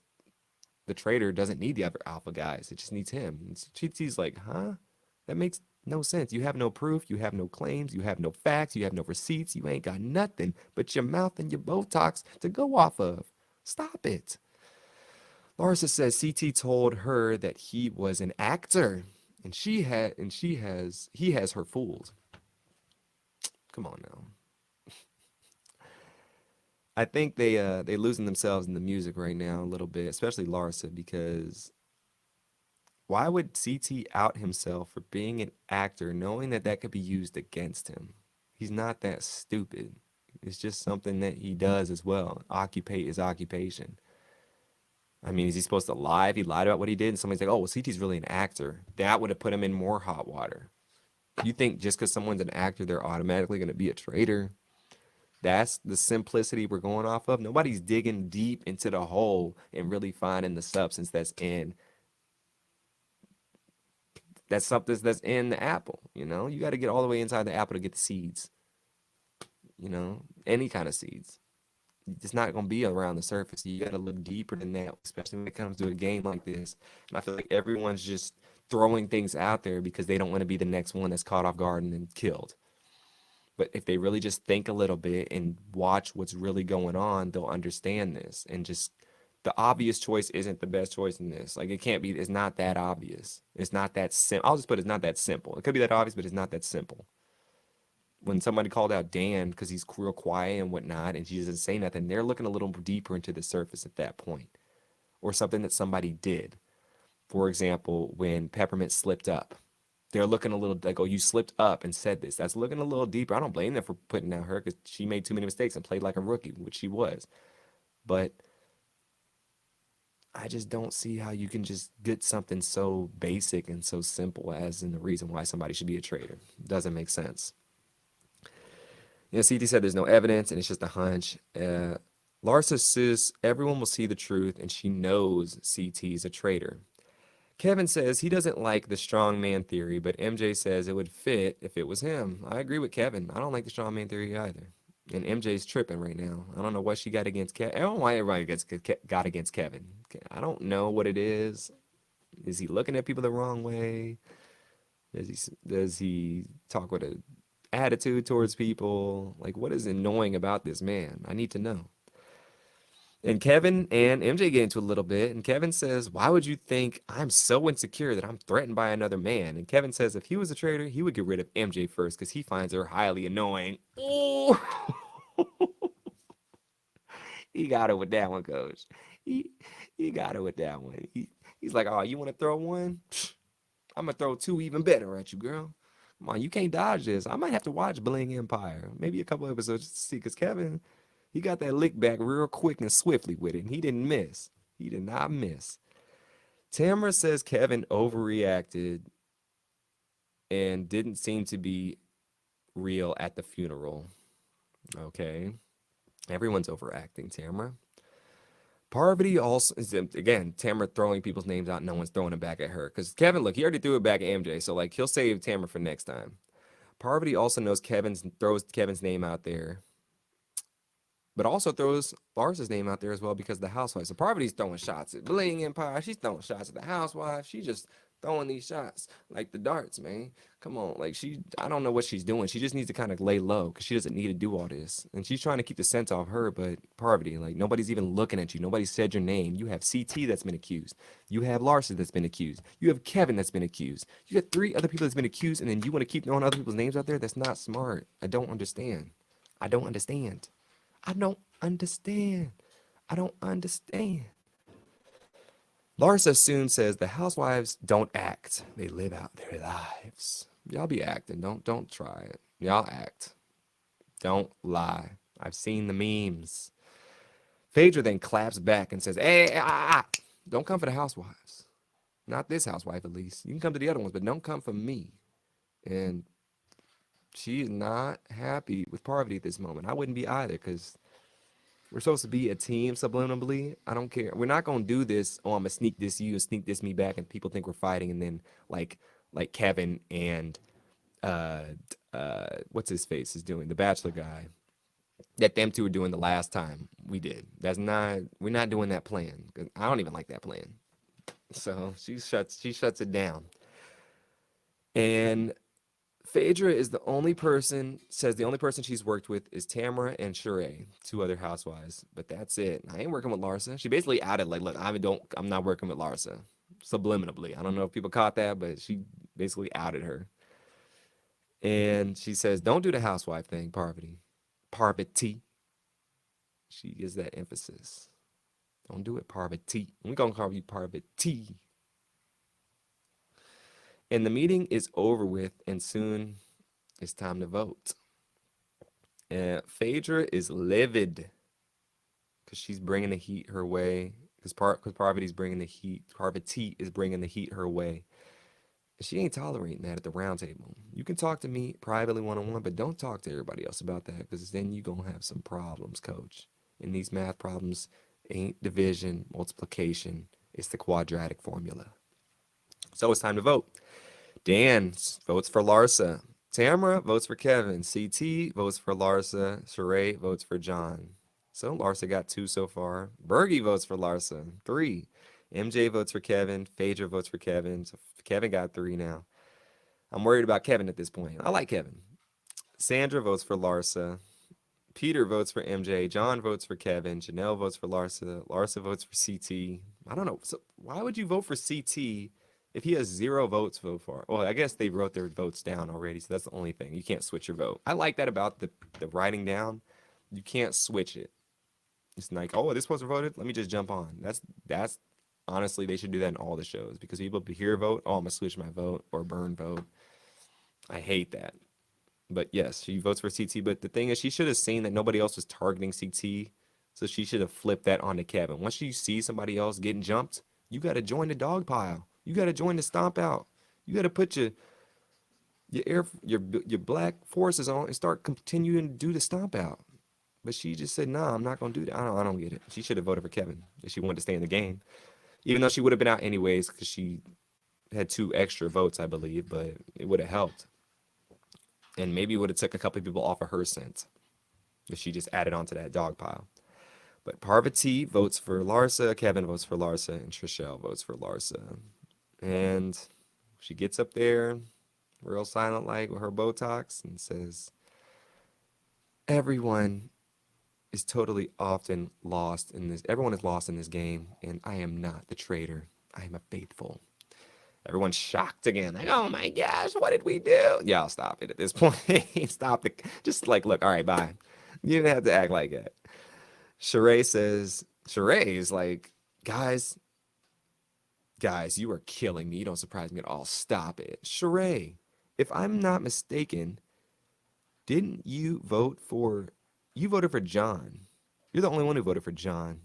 the traitor doesn't need the other alpha guys. It just needs him. And CT's like, huh? That makes no sense. You have no proof. You have no claims. You have no facts. You have no receipts. You ain't got nothing but your mouth and your Botox to go off of. Stop it. Larsa says CT told her that he was an actor, and he has her fooled. Come on now. I think they losing themselves in the music right now a little bit, especially Larsa, because why would CT out himself for being an actor, knowing that that could be used against him? He's not that stupid. It's just something that he does as well. Occupate his occupation. I mean, is he supposed to lie if he lied about what he did? And somebody's like, oh, well, CT's really an actor. That would have put him in more hot water. You think just because someone's an actor, they're automatically going to be a traitor? That's the simplicity we're going off of. Nobody's digging deep into the hole and really finding the substance that's something that's in the apple. You got to get all the way inside the apple to get the seeds. Any kind of seeds. It's not going to be around the surface. You got to look deeper than that, especially when it comes to a game like this. And I feel like everyone's just throwing things out there because they don't want to be the next one that's caught off guard and then killed. But if they really just think a little bit and watch what's really going on, they'll understand this. And just the obvious choice isn't the best choice in this. Like it's not that obvious. It's not that simple. I'll just put it's not that simple. It could be that obvious, but it's not that simple. When somebody called out Dan because he's real quiet and whatnot, and she doesn't say nothing, they're looking a little deeper into the surface at that point. Or something that somebody did. For example, when Peppermint slipped up, they're looking a little like, oh, you slipped up and said this. That's looking a little deeper. I don't blame them for putting out her because she made too many mistakes and played like a rookie, which she was. But I just don't see how you can just get something so basic and so simple as in the reason why somebody should be a traitor. Doesn't make sense. CT said there's no evidence and it's just a hunch. Larsa says everyone will see the truth and she knows CT is a traitor. Kevin says he doesn't like the strong man theory, but MJ says it would fit if it was him. I agree with Kevin. I don't like the strong man theory either. And MJ's tripping right now. I don't know what she got against Kevin. I don't know why everybody got against Kevin. I don't know what it is. Is he looking at people the wrong way? Does he talk with an attitude towards people? Like, what is annoying about this man? I need to know. And Kevin and MJ get into a little bit, and Kevin says, why would you think I'm so insecure that I'm threatened by another man? And Kevin says if he was a traitor, he would get rid of MJ first because he finds her highly annoying. Oh, he got her with that one, coach. He, he got her with that one. He's like, oh, you want to throw one? I'm going to throw two even better at you, girl. Come on, you can't dodge this. I might have to watch Bling Empire. Maybe a couple episodes to see because Kevin, he got that lick back real quick and swiftly with it. And he didn't miss. He did not miss. Tamara says Kevin overreacted and didn't seem to be real at the funeral. Okay. Everyone's overacting, Tamara. Parvati also is again, Tamara throwing people's names out, no one's throwing it back at her. Because Kevin, look, he already threw it back at MJ, so like he'll save Tamara for next time. Parvati also knows throws Kevin's name out there, but also throws Lars's name out there as well because of the housewife. So Parvati's throwing shots at Bling Empire. She's throwing shots at the housewife. She's just throwing these shots like the darts, man. Come on, like I don't know what she's doing. She just needs to kind of lay low because she doesn't need to do all this. And she's trying to keep the scent off her, but Parvati, like nobody's even looking at you. Nobody said your name. You have CT that's been accused. You have Larson that's been accused. You have Kevin that's been accused. You got 3 other people that's been accused, and then you want to keep throwing other people's names out there? That's not smart. I don't understand. I don't understand. I don't understand. I don't understand. Larsa soon says the housewives don't act. They live out their lives. Y'all be acting. Don't try it. Y'all act. Don't lie. I've seen the memes. Phaedra then claps back and says, hey, don't come for the housewives. Not this housewife, at least. You can come to the other ones, but don't come for me. And she is not happy with Parvati at this moment. I wouldn't be either, because we're supposed to be a team subliminally. I don't care. We're not gonna do this. Oh, I'm gonna sneak this you and sneak this me back, and people think we're fighting, and then like Kevin and uh what's his face is doing, the Bachelor guy. That them two are doing the last time we did. We're not doing that plan. 'Cause I don't even like that plan. So she shuts it down. And Phaedra is the only person she's worked with is Tamara and Sheree, 2 other housewives. But that's it. I ain't working with Larsa. She basically added, like, look, I'm not working with Larsa. Subliminally. I don't know if people caught that, but she basically outed her. And she says, don't do the housewife thing, Parvati. Parvati. She gives that emphasis. Don't do it, Parvati. We're going to call you Parvati. And the meeting is over with, and soon it's time to vote. And Phaedra is livid because she's bringing the heat her way. Because Parvati's bringing the heat. Parvati is bringing the heat her way. And she ain't tolerating that at the round table. You can talk to me privately one-on-one, but don't talk to everybody else about that, because then you're going to have some problems, coach. And these math problems ain't division, multiplication. It's the quadratic formula. So it's time to vote. Dan votes for Larsa. Tamara votes for Kevin. CT votes for Larsa. Sheree votes for John. So Larsa got 2 so far. Bergie votes for Larsa. 3. MJ votes for Kevin. Phaedra votes for Kevin. So Kevin got 3 now. I'm worried about Kevin at this point. I like Kevin. Sandra votes for Larsa. Peter votes for MJ. John votes for Kevin. Janelle votes for Larsa. Larsa votes for CT. I don't know. So why would you vote for CT if he has 0 votes so far? Well, I guess they wrote their votes down already, so that's the only thing. You can't switch your vote. I like that about the writing down. You can't switch it. It's like, oh, this wasn't voted. Let me just jump on. That's honestly, they should do that in all the shows, because people hear a vote. Oh, I'm gonna switch my vote or burn vote. I hate that. But yes, she votes for CT. But the thing is, she should have seen that nobody else was targeting CT, so she should have flipped that onto Kevin. Once you see somebody else getting jumped, you got to join the dog pile. You got to join the stomp out. You got to put your black forces on and start continuing to do the stomp out. But she just said, "Nah, I'm not gonna do that." I don't get it. She should have voted for Kevin if she wanted to stay in the game, even though she would have been out anyways because she had 2 extra votes, I believe. But it would have helped, and maybe it would have took a couple of people off of her scent if she just added onto that dog pile. But Parvati votes for Larsa, Kevin votes for Larsa, and Trishelle votes for Larsa. And she gets up there, real silent like with her Botox, and says, everyone is totally often lost in this. Everyone is lost in this game, and I am not the traitor. I am a faithful. Everyone's shocked again. Like, oh my gosh, what did we do? Y'all stop it at this point. Stop it. Just like, look, all right, bye. You didn't have to act like that. Sheree is like, guys, you are killing me. You don't surprise me at all. Stop it. Sheree, if I'm not mistaken, didn't you voted for John. You're the only one who voted for John.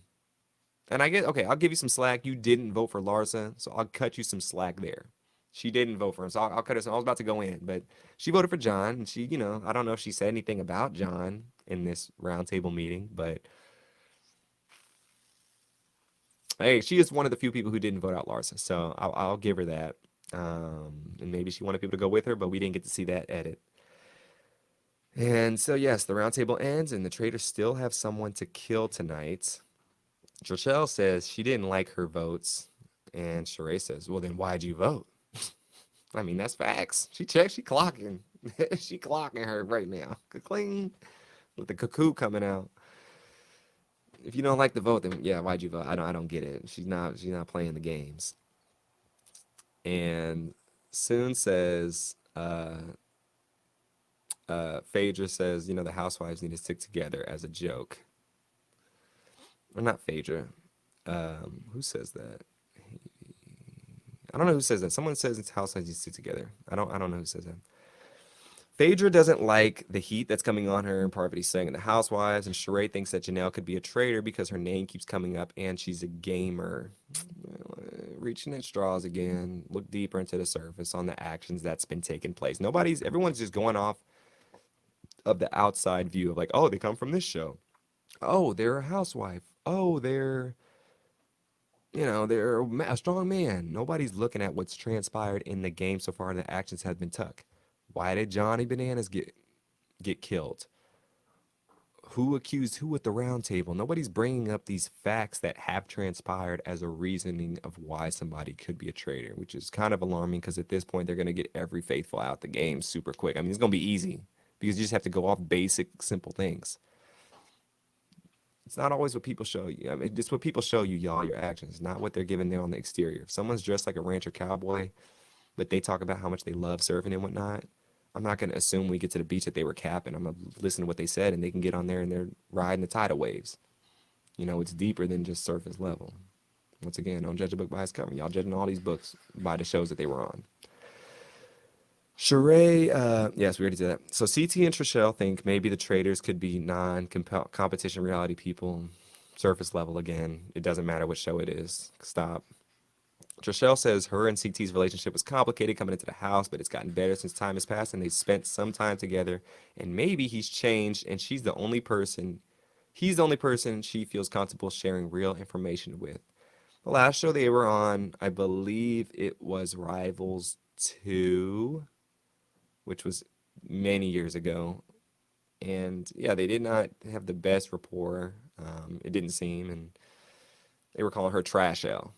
And I get, okay, I'll give you some slack. You didn't vote for Larsa, so I'll cut you some slack there. She didn't vote for him, so I'll cut it. So I was about to go in, but she voted for John, and she, I don't know if she said anything about John in this roundtable meeting, but hey, she is one of the few people who didn't vote out Larsa, so I'll give her that. And maybe she wanted people to go with her, but we didn't get to see that edit. And so, yes, the roundtable ends, and the traitors still have someone to kill tonight. Trishelle says she didn't like her votes, and Sheree says, "Well, then why'd you vote?" I mean, that's facts. She checked, she clocking. She clocking her right now. Clean with the cuckoo coming out. If you don't like the vote, then yeah, why'd you vote? I don't get it. She's not playing the games. And Soon says, Phaedra says, the housewives need to stick together as a joke. Or not Phaedra. Who says that? I don't know who says that. Someone says it's housewives need to stick together. I don't know who says that. Phaedra doesn't like the heat that's coming on her, and Parvati's saying the housewives, and Sheree thinks that Janelle could be a traitor because her name keeps coming up and she's a gamer. Reaching at straws again. Look deeper into the surface on the actions that's been taking place. Everyone's just going off of the outside view of like, oh, they come from this show. Oh, they're a housewife. Oh, they're a strong man. Nobody's looking at what's transpired in the game so far and the actions have been took. Why did Johnny Bananas get killed? Who accused who at the round table? Nobody's bringing up these facts that have transpired as a reasoning of why somebody could be a traitor, which is kind of alarming because at this point they're going to get every faithful out the game super quick. I mean, it's going to be easy because you just have to go off basic, simple things. It's not always what people show you. I mean, it's what people show you, y'all, your actions, not what they're giving there on the exterior. If someone's dressed like a rancher cowboy, but they talk about how much they love surfing and whatnot, I'm not going to assume we get to the beach that they were capping. I'm going to listen to what they said, and they can get on there and they're riding the tidal waves. It's deeper than just surface level. Once again, don't judge a book by its cover. Y'all judging all these books by the shows that they were on. Sheree, yes, we already did that. So CT and Trishelle think maybe the traders could be non-competition reality people. Surface level again. It doesn't matter what show it is. Stop. Trishelle says her and CT's relationship was complicated coming into the house, but it's gotten better since time has passed and they spent some time together. And maybe he's changed and he's the only person she feels comfortable sharing real information with. The last show they were on, I believe it was Rivals 2, which was many years ago. And yeah, they did not have the best rapport. It didn't seem, and they were calling her Trash L.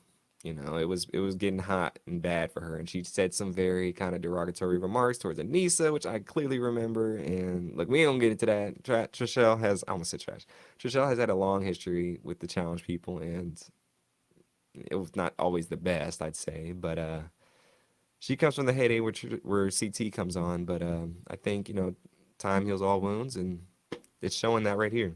It was getting hot and bad for her, and she said some very kind of derogatory remarks towards Anissa, which I clearly remember. And look, we ain't gonna get into that. Trishelle has, I almost said trash. Trishelle has had a long history with the challenge people, and it was not always the best, I'd say. But she comes from the heyday where CT comes on. But I think time heals all wounds, and it's showing that right here.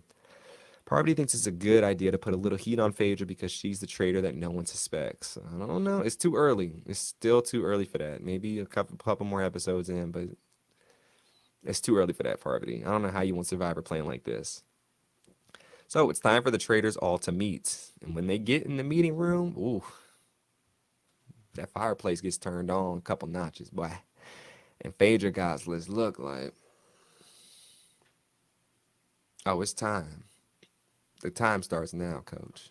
Parvati thinks it's a good idea to put a little heat on Phaedra because she's the traitor that no one suspects. I don't know. It's too early. It's still too early for that. Maybe a couple more episodes in, but it's too early for that, Parvati. I don't know how you want Survivor playing like this. So it's time for the traitors all to meet. And when they get in the meeting room, ooh, that fireplace gets turned on a couple notches, boy. And Phaedra got this look like, oh, it's time. The time starts now, coach.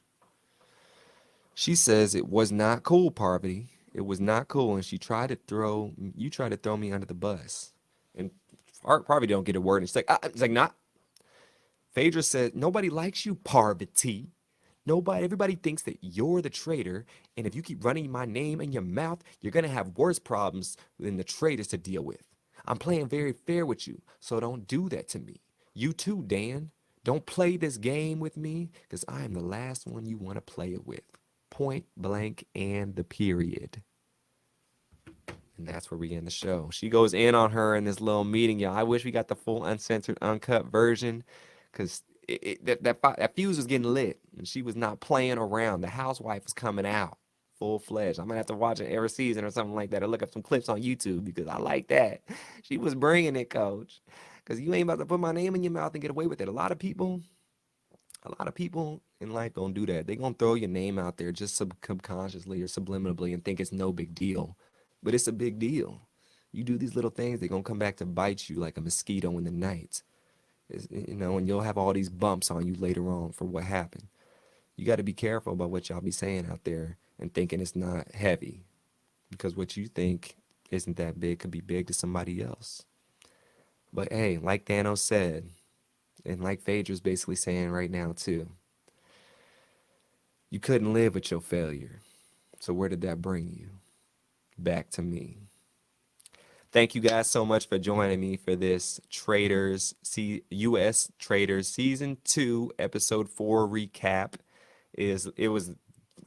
She says it was not cool, Parvati. It was not cool, and you tried to throw me under the bus. And Parvati don't get a word, and she's like, it's like not. Phaedra said, nobody likes you, Parvati. Everybody thinks that you're the traitor, and if you keep running my name in your mouth, you're gonna have worse problems than the traitors to deal with. I'm playing very fair with you, so don't do that to me. You too, Dan. Don't play this game with me, because I am the last one you want to play it with. Point blank and the period. And that's where we end the show. She goes in on her in this little meeting, y'all. I wish we got the full uncensored, uncut version, because that fuse was getting lit, and she was not playing around. The housewife was coming out full fledged. I'm gonna have to watch it every season or something like that, or look up some clips on YouTube because I like that. She was bringing it, coach. Because you ain't about to put my name in your mouth and get away with it. A lot of people in life don't do that. They gonna throw your name out there just subconsciously or subliminally and think it's no big deal. But it's a big deal. You do these little things, they're gonna come back to bite you like a mosquito in the night. And you'll have all these bumps on you later on for what happened. You got to be careful about what y'all be saying out there and thinking it's not heavy, because what you think isn't that big could be big to somebody else. But hey, like Thanos said, and like Phaedra's basically saying right now too, you couldn't live with your failure. So where did that bring you? Back to me. Thank you guys so much for joining me for this US Traitors Season 2 Episode 4 recap. It was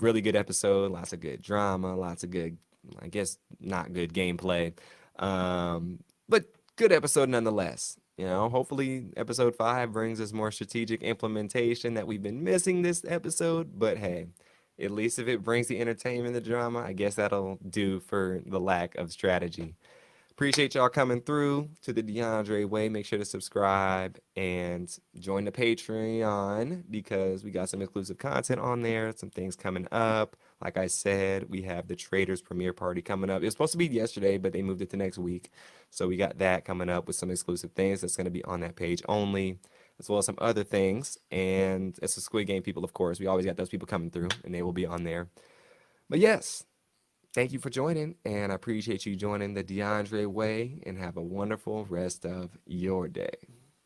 really good episode, lots of good drama, lots of good, I guess not good gameplay. But good episode nonetheless. Hopefully episode 5 brings us more strategic implementation that we've been missing this episode, but hey, at least if it brings the entertainment, the drama, I guess that'll do for the lack of strategy. Appreciate y'all coming through to the DeAndre Way. Make sure to subscribe and join the Patreon because we got some exclusive content on there, some things coming up. Like I said, we have the Traitors premiere party coming up. It was supposed to be yesterday, but they moved it to next week. So we got that coming up with some exclusive things that's going to be on that page only, as well as some other things. And it's the Squid Game people, of course. We always got those people coming through, and they will be on there. But yes, thank you for joining, and I appreciate you joining the DeAndre Way, and have a wonderful rest of your day.